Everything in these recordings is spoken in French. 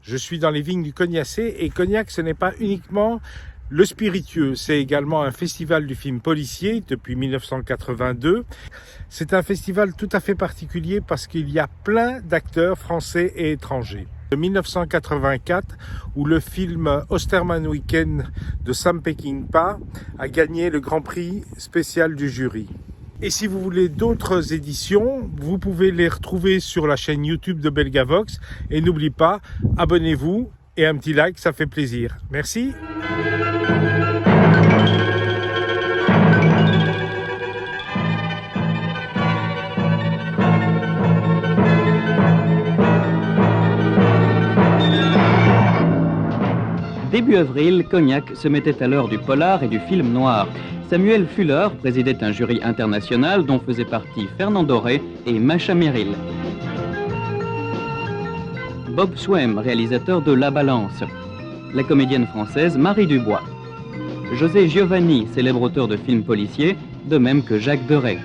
Je suis dans les vignes du Cognacé et Cognac, ce n'est pas uniquement le spiritueux, c'est également un festival du film policier depuis 1982. C'est un festival tout à fait particulier parce qu'il y a plein d'acteurs français et étrangers. De 1984, où le film Osterman Weekend de Sam Peckinpah a gagné le Grand Prix spécial du jury. Et si vous voulez d'autres éditions, vous pouvez les retrouver sur la chaîne YouTube de Belgavox. Et n'oubliez pas, abonnez-vous et un petit like, ça fait plaisir. Merci. Début avril, Cognac se mettait à l'heure du polar et du film noir. Samuel Fuller présidait un jury international dont faisaient partie Fernand Doré et Macha Merrill. Bob Swaim, réalisateur de La Balance. La comédienne française Marie Dubois. José Giovanni, célèbre auteur de films policiers, de même que Jacques Deray.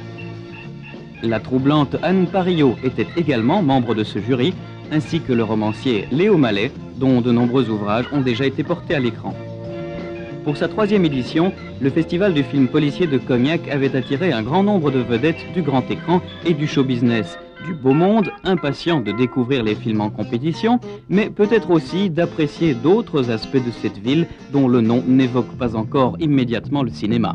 La troublante Anne Parillot était également membre de ce jury, ainsi que le romancier Léo Mallet, dont de nombreux ouvrages ont déjà été portés à l'écran. Pour sa 3e édition, le Festival du film policier de Cognac avait attiré un grand nombre de vedettes du grand écran et du show business, du beau monde, impatient de découvrir les films en compétition, mais peut-être aussi d'apprécier d'autres aspects de cette ville dont le nom n'évoque pas encore immédiatement le cinéma.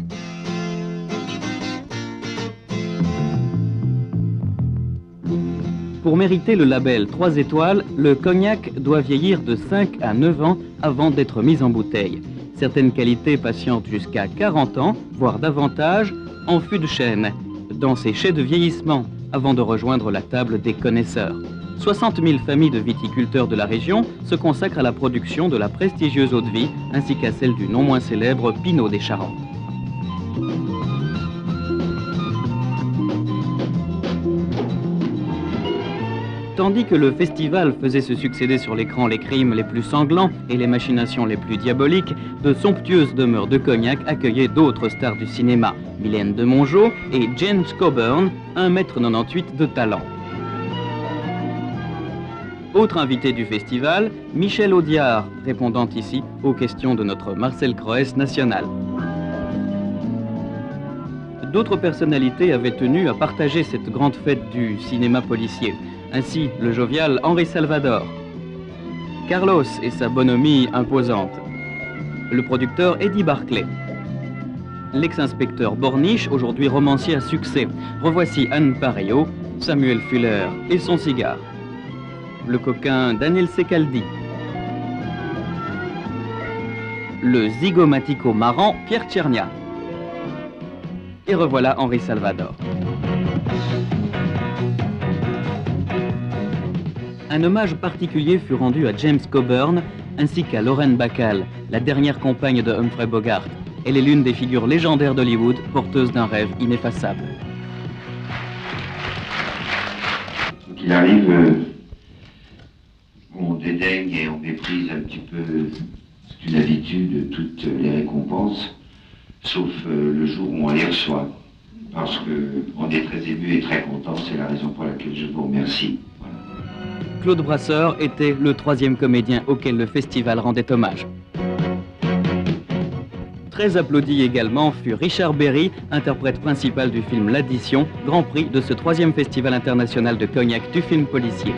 Pour mériter le label 3 étoiles, le Cognac doit vieillir de 5 à 9 ans avant d'être mis en bouteille. Certaines qualités patientent jusqu'à 40 ans, voire davantage, en fût de chêne, dans ces chais de vieillissement, avant de rejoindre la table des connaisseurs. 60 000 familles de viticulteurs de la région se consacrent à la production de la prestigieuse eau-de-vie, ainsi qu'à celle du non moins célèbre Pinot des Charentes. Tandis que le festival faisait se succéder sur l'écran les crimes les plus sanglants et les machinations les plus diaboliques, de somptueuses demeures de Cognac accueillaient d'autres stars du cinéma, Mylène de Mongeau et James Coburn, 1,98 m de talent. Autre invité du festival, Michel Audiard, répondant ici aux questions de notre Marcel Croès national. D'autres personnalités avaient tenu à partager cette grande fête du cinéma policier. Ainsi, le jovial Henri Salvador, Carlos et sa bonhomie imposante, le producteur Eddie Barclay, l'ex-inspecteur Borniche, aujourd'hui romancier à succès. Revoici Anne Parillot, Samuel Fuller et son cigare, le coquin Daniel Secaldi, le zygomatico marrant Pierre Tchernia. Et revoilà Henri Salvador. Un hommage particulier fut rendu à James Coburn ainsi qu'à Lorraine Bacall, la dernière compagne de Humphrey Bogart. Elle est l'une des figures légendaires d'Hollywood, porteuse d'un rêve ineffaçable. Il arrive, on dédaigne et on méprise un petit peu, c'est une habitude, toutes les récompenses, sauf le jour où on les reçoit. Parce qu'on est très ému et très content, c'est la raison pour laquelle je vous remercie. Claude Brasseur était le 3e comédien auquel le festival rendait hommage. Très applaudi également fut Richard Berry, interprète principal du film L'Addition, grand prix de ce 3e festival international de Cognac du film policier.